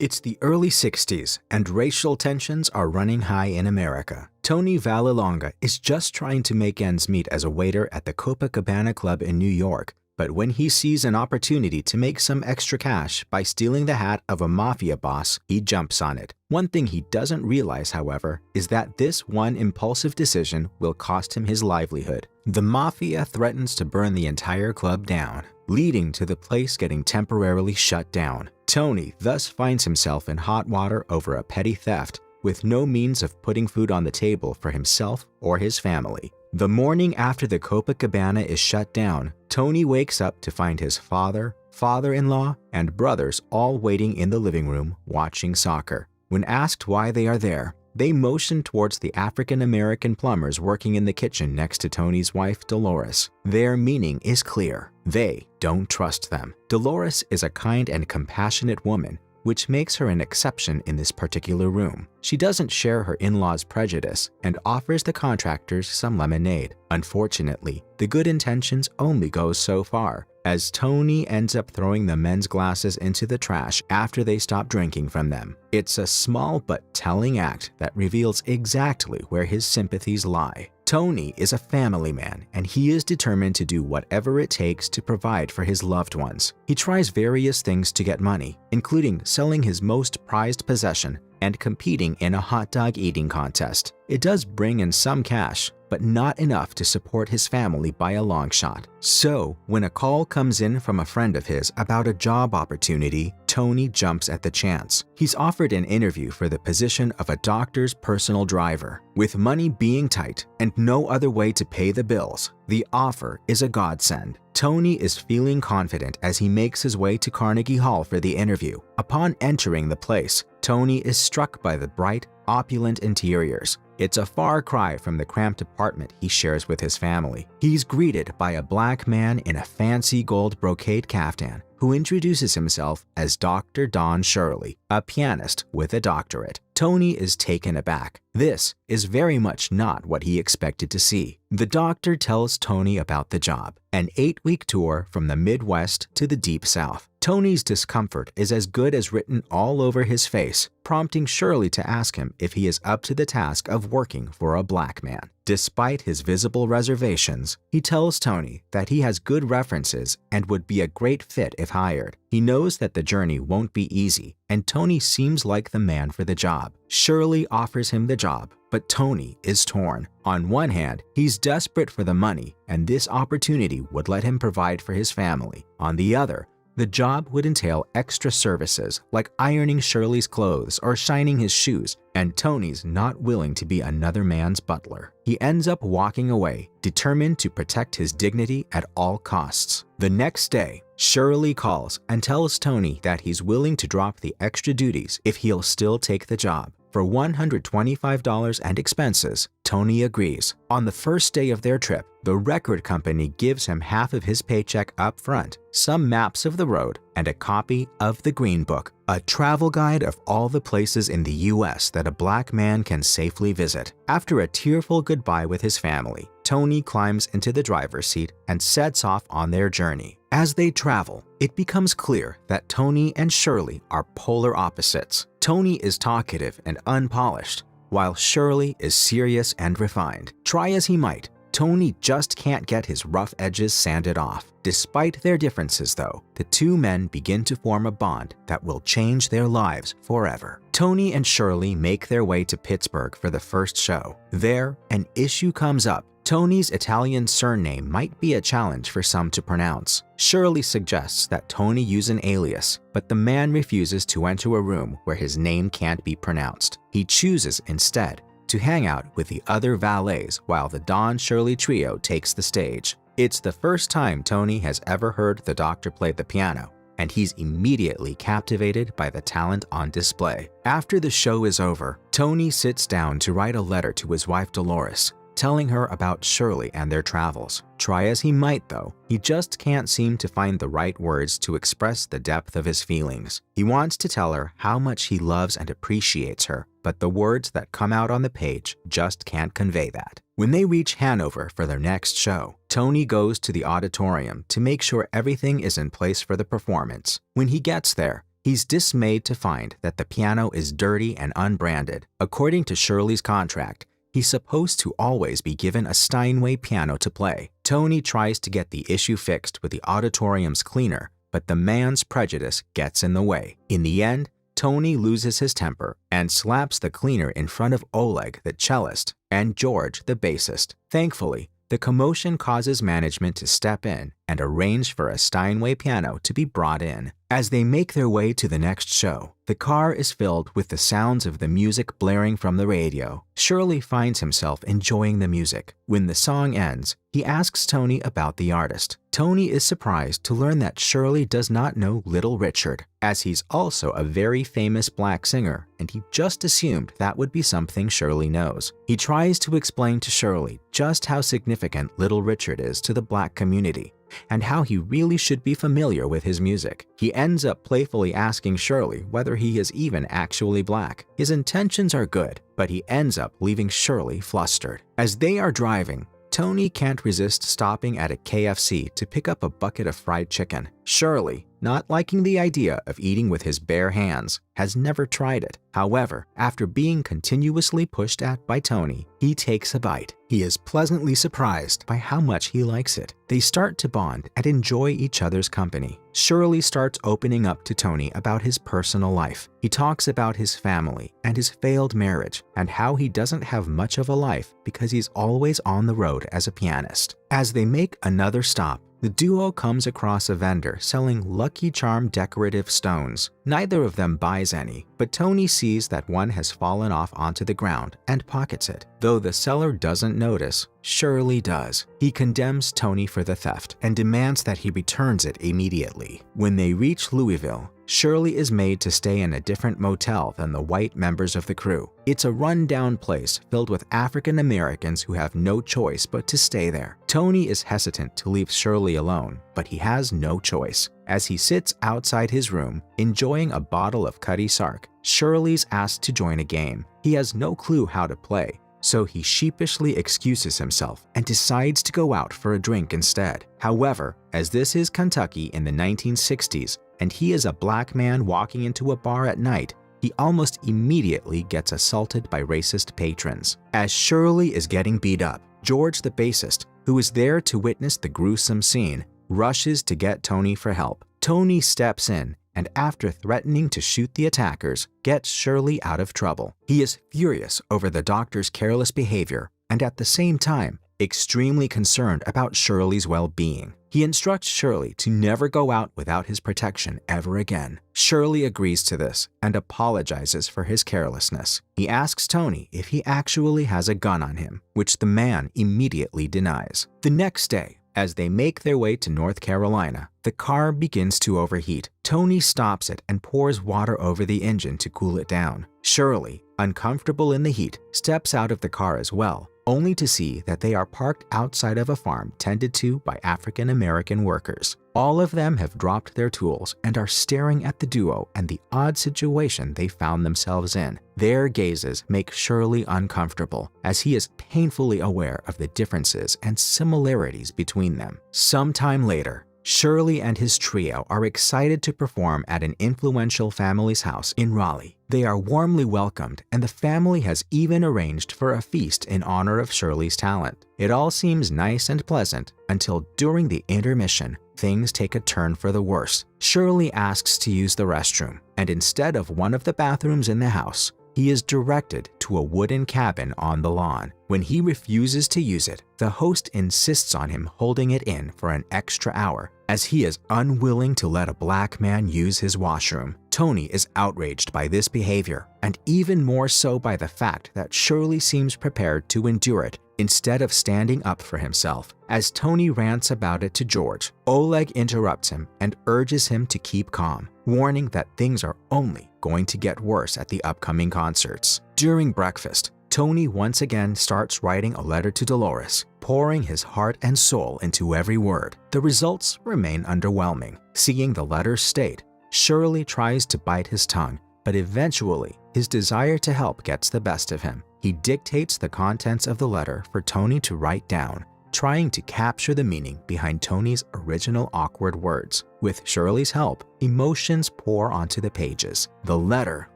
It's the early 60s, and racial tensions are running high in America. Tony Vallelonga is just trying to make ends meet as a waiter at the Copacabana Club in New York, but when he sees an opportunity to make some extra cash by stealing the hat of a mafia boss, he jumps on it. One thing he doesn't realize, however, is that this one impulsive decision will cost him his livelihood. The mafia threatens to burn the entire club down, leading to the place getting temporarily shut down. Tony thus finds himself in hot water over a petty theft, with no means of putting food on the table for himself or his family. The morning after the Copacabana is shut down, Tony wakes up to find his father, father-in-law, and brothers all waiting in the living room watching soccer. When asked why they are there, they motion towards the African-American plumbers working in the kitchen next to Tony's wife, Dolores. Their meaning is clear. They don't trust them. Dolores is a kind and compassionate woman, which makes her an exception in this particular room. She doesn't share her in-laws' prejudice and offers the contractors some lemonade. Unfortunately, the good intentions only go so far, as Tony ends up throwing the men's glasses into the trash after they stop drinking from them. It's a small but telling act that reveals exactly where his sympathies lie. Tony is a family man, and he is determined to do whatever it takes to provide for his loved ones. He tries various things to get money, including selling his most prized possession and competing in a hot dog eating contest. It does bring in some cash, but not enough to support his family by a long shot. So, when a call comes in from a friend of his about a job opportunity, Tony jumps at the chance. He's offered an interview for the position of a doctor's personal driver. With money being tight and no other way to pay the bills, the offer is a godsend. Tony is feeling confident as he makes his way to Carnegie Hall for the interview. Upon entering the place, Tony is struck by the bright, opulent interiors. It's a far cry from the cramped apartment he shares with his family. He's greeted by a black man in a fancy gold brocade caftan who introduces himself as Dr. Don Shirley, a pianist with a doctorate. Tony is taken aback. This is very much not what he expected to see. The doctor tells Tony about the job, an 8-week tour from the Midwest to the Deep South. Tony's discomfort is as good as written all over his face, prompting Shirley to ask him if he is up to the task of working for a black man. Despite his visible reservations, he tells Tony that he has good references and would be a great fit if hired. He knows that the journey won't be easy, and Tony seems like the man for the job. Shirley offers him the job, but Tony is torn. On one hand, he's desperate for the money, and this opportunity would let him provide for his family. On the other, the job would entail extra services like ironing Shirley's clothes or shining his shoes, and Tony's not willing to be another man's butler. He ends up walking away, determined to protect his dignity at all costs. The next day, Shirley calls and tells Tony that he's willing to drop the extra duties if he'll still take the job. For $125 and expenses, Tony agrees. On the first day of their trip, the record company gives him half of his paycheck up front, some maps of the road, and a copy of the Green Book, a travel guide of all the places in the US that a black man can safely visit. After a tearful goodbye with his family, Tony climbs into the driver's seat and sets off on their journey. As they travel, it becomes clear that Tony and Shirley are polar opposites. Tony is talkative and unpolished, while Shirley is serious and refined. Try as he might, Tony just can't get his rough edges sanded off. Despite their differences, though, the two men begin to form a bond that will change their lives forever. Tony and Shirley make their way to Pittsburgh for the first show. There, an issue comes up. Tony's Italian surname might be a challenge for some to pronounce. Shirley suggests that Tony use an alias, but the man refuses to enter a room where his name can't be pronounced. He chooses instead to hang out with the other valets while the Don Shirley trio takes the stage. It's the first time Tony has ever heard the doctor play the piano, and he's immediately captivated by the talent on display. After the show is over, Tony sits down to write a letter to his wife Dolores, telling her about Shirley and their travels. Try as he might, though, he just can't seem to find the right words to express the depth of his feelings. He wants to tell her how much he loves and appreciates her, but the words that come out on the page just can't convey that. When they reach Hanover for their next show, Tony goes to the auditorium to make sure everything is in place for the performance. When he gets there, He's dismayed to find that the piano is dirty and unbranded. According to Shirley's contract, he's supposed to always be given a Steinway piano to play. Tony tries to get the issue fixed with the auditorium's cleaner, but the man's prejudice gets in the way. In the end, Tony loses his temper and slaps the cleaner in front of Oleg, the cellist, and George, the bassist. Thankfully, the commotion causes management to step in and arrange for a Steinway piano to be brought in. As they make their way to the next show, the car is filled with the sounds of the music blaring from the radio. Shirley finds himself enjoying the music. When the song ends, he asks Tony about the artist. Tony is surprised to learn that Shirley does not know Little Richard, as he's also a very famous black singer, and he just assumed that would be something Shirley knows. He tries to explain to Shirley just how significant Little Richard is to the black community, and how he really should be familiar with his music. He ends up playfully asking Shirley whether he is even actually black. His intentions are good, but he ends up leaving Shirley flustered. As they are driving, Tony can't resist stopping at a KFC to pick up a bucket of fried chicken. Shirley, not liking the idea of eating with his bare hands, has never tried it. However, after being continuously pushed at by Tony, he takes a bite. He is pleasantly surprised by how much he likes it. They start to bond and enjoy each other's company. Shirley starts opening up to Tony about his personal life. He talks about his family and his failed marriage and how he doesn't have much of a life because he's always on the road as a pianist. As they make another stop, the duo comes across a vendor selling Lucky Charm decorative stones. Neither of them buys any, but Tony sees that one has fallen off onto the ground and pockets it. Though the seller doesn't notice, Shirley does. He condemns Tony for the theft and demands that he returns it immediately. When they reach Louisville, Shirley is made to stay in a different motel than the white members of the crew. It's a run-down place filled with African Americans who have no choice but to stay there. Tony is hesitant to leave Shirley alone, but he has no choice. As he sits outside his room, enjoying a bottle of Cutty Sark, Shirley's asked to join a game. He has no clue how to play, so he sheepishly excuses himself and decides to go out for a drink instead. However, as this is Kentucky in the 1960s, and he is a black man walking into a bar at night, he almost immediately gets assaulted by racist patrons. As Shirley is getting beat up, George the bassist, who is there to witness the gruesome scene, rushes to get Tony for help. Tony steps in and, after threatening to shoot the attackers, gets Shirley out of trouble. He is furious over the doctor's careless behavior and, at the same time, extremely concerned about Shirley's well-being. He instructs Shirley to never go out without his protection ever again. Shirley agrees to this and apologizes for his carelessness. He asks Tony if he actually has a gun on him, which the man immediately denies. The next day, as they make their way to North Carolina, the car begins to overheat. Tony stops it and pours water over the engine to cool it down. Shirley, uncomfortable in the heat, steps out of the car as well, only to see that they are parked outside of a farm tended to by African American workers. All of them have dropped their tools and are staring at the duo and the odd situation they found themselves in. Their gazes make Shirley uncomfortable, as he is painfully aware of the differences and similarities between them. Sometime later, Shirley and his trio are excited to perform at an influential family's house in Raleigh. They are warmly welcomed, and the family has even arranged for a feast in honor of Shirley's talent. It all seems nice and pleasant until during the intermission, things take a turn for the worse. Shirley asks to use the restroom, and instead of one of the bathrooms in the house, he is directed to a wooden cabin on the lawn. When he refuses to use it, the host insists on him holding it in for an extra hour, as he is unwilling to let a black man use his washroom. Tony is outraged by this behavior, and even more so by the fact that Shirley seems prepared to endure it instead of standing up for himself. As Tony rants about it to George, Oleg interrupts him and urges him to keep calm, warning that things are only going to get worse at the upcoming concerts. During breakfast, Tony once again starts writing a letter to Dolores, pouring his heart and soul into every word. The results remain underwhelming. Seeing the letters state, Shirley tries to bite his tongue, but eventually his desire to help gets the best of him. He dictates the contents of the letter for Tony to write down, trying to capture the meaning behind Tony's original awkward words. With Shirley's help, emotions pour onto the pages. The letter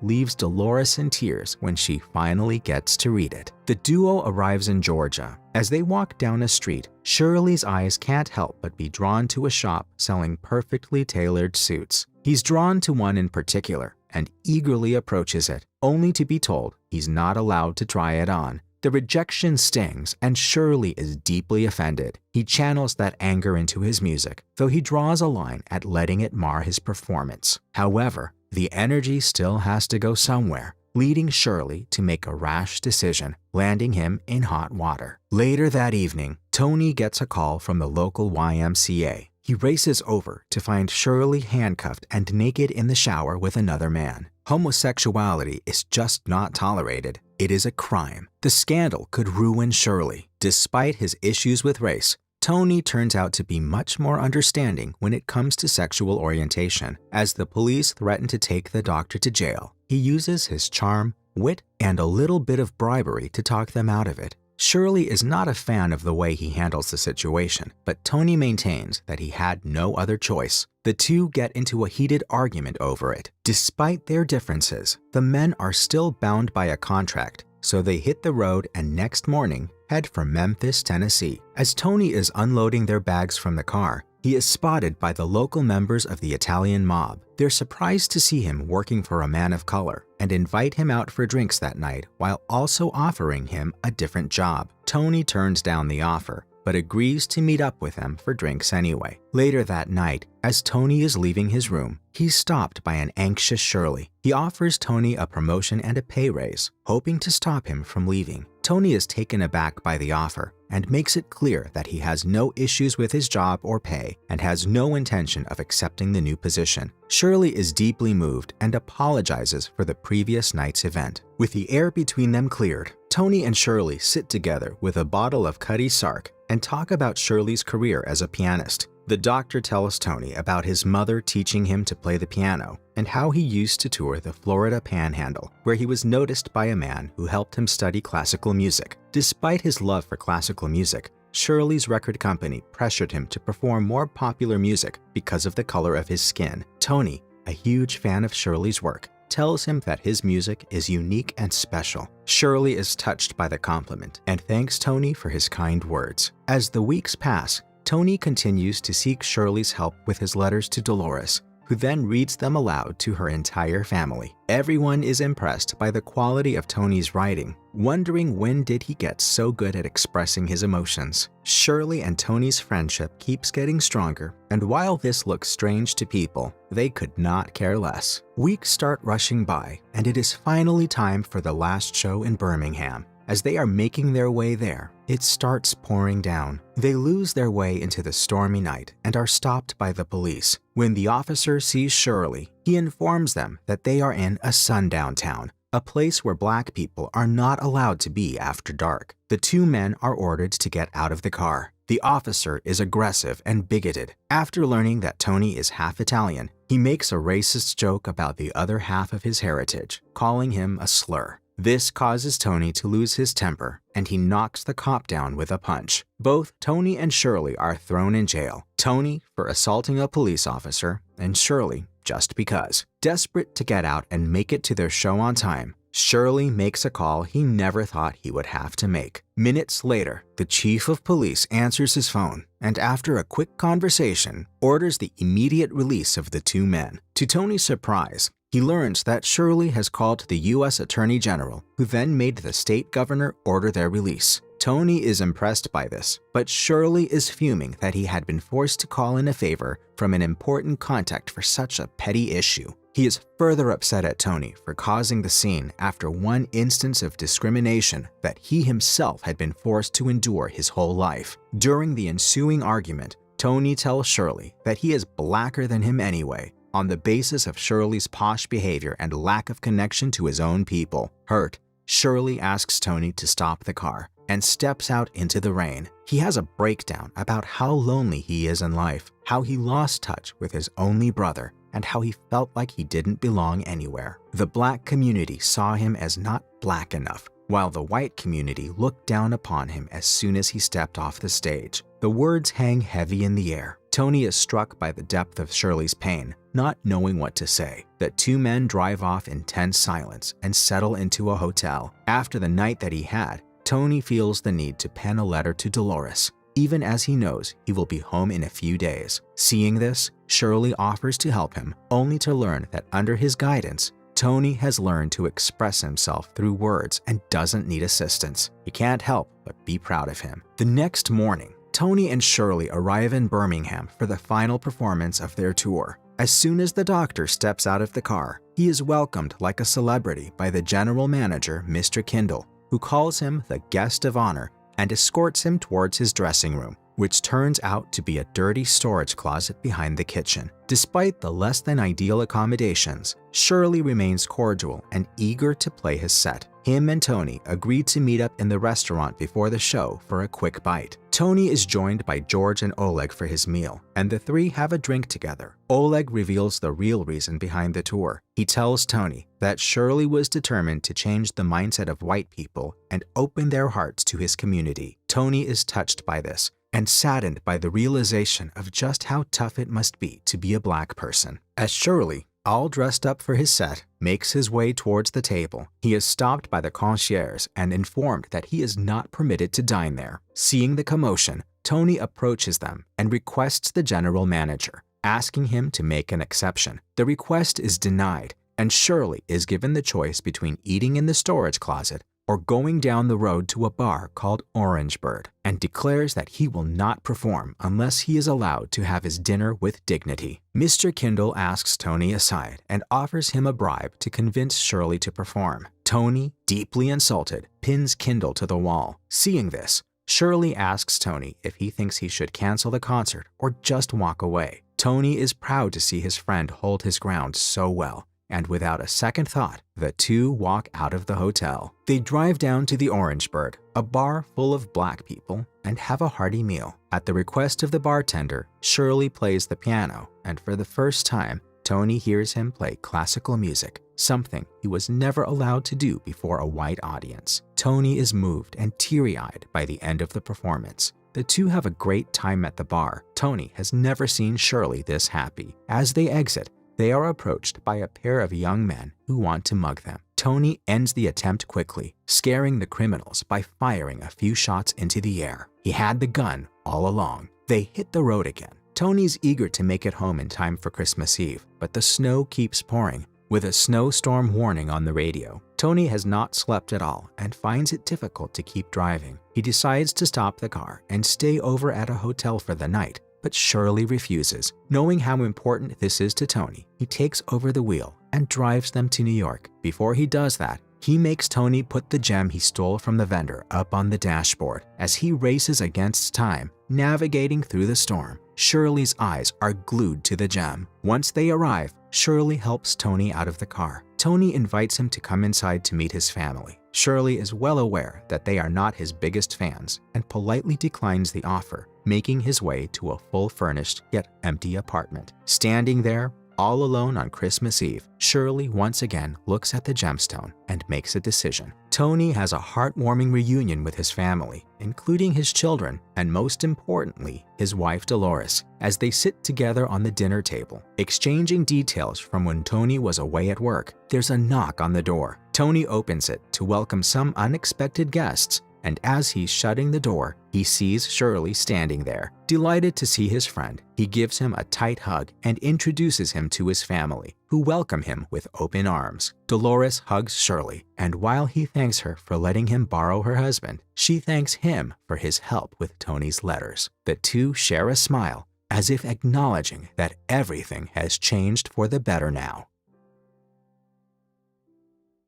leaves Dolores in tears when she finally gets to read it. The duo arrives in Georgia. As they walk down a street, Shirley's eyes can't help but be drawn to a shop selling perfectly tailored suits. He's drawn to one in particular and eagerly approaches it, only to be told he's not allowed to try it on. The rejection stings, and Shirley is deeply offended. He channels that anger into his music, though he draws a line at letting it mar his performance. However, the energy still has to go somewhere, leading Shirley to make a rash decision, landing him in hot water. Later that evening, Tony gets a call from the local YMCA. He races over to find Shirley handcuffed and naked in the shower with another man. Homosexuality is just not tolerated. It is a crime. The scandal could ruin Shirley. Despite his issues with race, Tony turns out to be much more understanding when it comes to sexual orientation. As the police threaten to take the doctor to jail, he uses his charm, wit, and a little bit of bribery to talk them out of it. Shirley is not a fan of the way he handles the situation, but Tony maintains that he had no other choice. The two get into a heated argument over it. Despite their differences, the men are still bound by a contract, so they hit the road and next morning head for Memphis, Tennessee. As Tony is unloading their bags from the car, he is spotted by the local members of the Italian mob. They're surprised to see him working for a man of color and invite him out for drinks that night while also offering him a different job. Tony turns down the offer, but agrees to meet up with them for drinks anyway. Later that night, as Tony is leaving his room, he's stopped by an anxious Shirley. He offers Tony a promotion and a pay raise, hoping to stop him from leaving. Tony is taken aback by the offer and makes it clear that he has no issues with his job or pay and has no intention of accepting the new position. Shirley is deeply moved and apologizes for the previous night's event. With the air between them cleared, Tony and Shirley sit together with a bottle of Cutty Sark and talk about Shirley's career as a pianist. The doctor tells Tony about his mother teaching him to play the piano and how he used to tour the Florida Panhandle, where he was noticed by a man who helped him study classical music. Despite his love for classical music, Shirley's record company pressured him to perform more popular music because of the color of his skin. Tony, a huge fan of Shirley's work, tells him that his music is unique and special. Shirley is touched by the compliment and thanks Tony for his kind words. As the weeks pass, Tony continues to seek Shirley's help with his letters to Dolores, who then reads them aloud to her entire family. Everyone is impressed by the quality of Tony's writing, wondering when did he get so good at expressing his emotions. Shirley and Tony's friendship keeps getting stronger, and while this looks strange to people, they could not care less. Weeks start rushing by, and it is finally time for the last show in Birmingham. As they are making their way there, it starts pouring down. They lose their way into the stormy night and are stopped by the police. When the officer sees Shirley, he informs them that they are in a sundown town, a place where black people are not allowed to be after dark. The two men are ordered to get out of the car. The officer is aggressive and bigoted. After learning that Tony is half Italian, he makes a racist joke about the other half of his heritage, calling him a slur. This causes Tony to lose his temper, and he knocks the cop down with a punch. Both Tony and Shirley are thrown in jail. Tony for assaulting a police officer, and Shirley just because. Desperate to get out and make it to their show on time, Shirley makes a call he never thought he would have to make. Minutes later, the chief of police answers his phone, and after a quick conversation, orders the immediate release of the two men. To Tony's surprise, he learns that Shirley has called the U.S. Attorney General, who then made the state governor order their release. Tony is impressed by this, but Shirley is fuming that he had been forced to call in a favor from an important contact for such a petty issue. He is further upset at Tony for causing the scene after one instance of discrimination that he himself had been forced to endure his whole life. During the ensuing argument, Tony tells Shirley that he is blacker than him anyway, on the basis of Shirley's posh behavior and lack of connection to his own people. Hurt, Shirley asks Tony to stop the car and steps out into the rain. He has a breakdown about how lonely he is in life, how he lost touch with his only brother, and how he felt like he didn't belong anywhere. The black community saw him as not black enough, while the white community looked down upon him as soon as he stepped off the stage. The words hang heavy in the air. Tony is struck by the depth of Shirley's pain, not knowing what to say. The two men drive off in tense silence and settle into a hotel. After the night that he had, Tony feels the need to pen a letter to Dolores, even as he knows he will be home in a few days. Seeing this, Shirley offers to help him, only to learn that under his guidance, Tony has learned to express himself through words and doesn't need assistance. He can't help but be proud of him. The next morning, Tony and Shirley arrive in Birmingham for the final performance of their tour. As soon as the doctor steps out of the car, he is welcomed like a celebrity by the general manager, Mr. Kindle, who calls him the guest of honor and escorts him towards his dressing room, which turns out to be a dirty storage closet behind the kitchen. Despite the less than ideal accommodations, Shirley remains cordial and eager to play his set. Him and Tony agree to meet up in the restaurant before the show for a quick bite. Tony is joined by George and Oleg for his meal, and the three have a drink together. Oleg reveals the real reason behind the tour. He tells Tony that Shirley was determined to change the mindset of white people and open their hearts to his community. Tony is touched by this and saddened by the realization of just how tough it must be to be a black person. As Shirley, all dressed up for his set, makes his way towards the table, he is stopped by the concierge and informed that he is not permitted to dine there. Seeing the commotion, Tony approaches them and requests the general manager, asking him to make an exception. The request is denied, and Shirley is given the choice between eating in the storage closet or going down the road to a bar called Orangebird, and declares that he will not perform unless he is allowed to have his dinner with dignity. Mr. Kindle asks Tony aside and offers him a bribe to convince Shirley to perform. Tony, deeply insulted, pins Kindle to the wall. Seeing this, Shirley asks Tony if he thinks he should cancel the concert or just walk away. Tony is proud to see his friend hold his ground so well, and without a second thought, the two walk out of the hotel. They drive down to the Orangebird, a bar full of black people, and have a hearty meal. At the request of the bartender, Shirley plays the piano, and for the first time, Tony hears him play classical music, something he was never allowed to do before a white audience. Tony is moved and teary-eyed by the end of the performance. The two have a great time at the bar. Tony has never seen Shirley this happy. As they exit, they are approached by a pair of young men who want to mug them. Tony ends the attempt quickly, scaring the criminals by firing a few shots into the air. He had the gun all along. They hit the road again. Tony's eager to make it home in time for Christmas Eve, but the snow keeps pouring. With a snowstorm warning on the radio, Tony has not slept at all and finds it difficult to keep driving. He decides to stop the car and stay over at a hotel for the night, but Shirley refuses. Knowing how important this is to Tony, he takes over the wheel and drives them to New York. Before he does that, he makes Tony put the gem he stole from the vendor up on the dashboard. As he races against time, navigating through the storm, Shirley's eyes are glued to the gem. Once they arrive, Shirley helps Tony out of the car. Tony invites him to come inside to meet his family. Shirley is well aware that they are not his biggest fans and politely declines the offer, making his way to a full-furnished yet empty apartment. Standing there, all alone on Christmas Eve, Shirley once again looks at the gemstone and makes a decision. Tony has a heartwarming reunion with his family, including his children, and most importantly, his wife Dolores, as they sit together on the dinner table, exchanging details from when Tony was away at work. There's a knock on the door. Tony opens it to welcome some unexpected guests, and as he's shutting the door, he sees Shirley standing there. Delighted to see his friend, he gives him a tight hug and introduces him to his family, who welcome him with open arms. Dolores hugs Shirley, and while he thanks her for letting him borrow her husband, she thanks him for his help with Tony's letters. The two share a smile, as if acknowledging that everything has changed for the better now.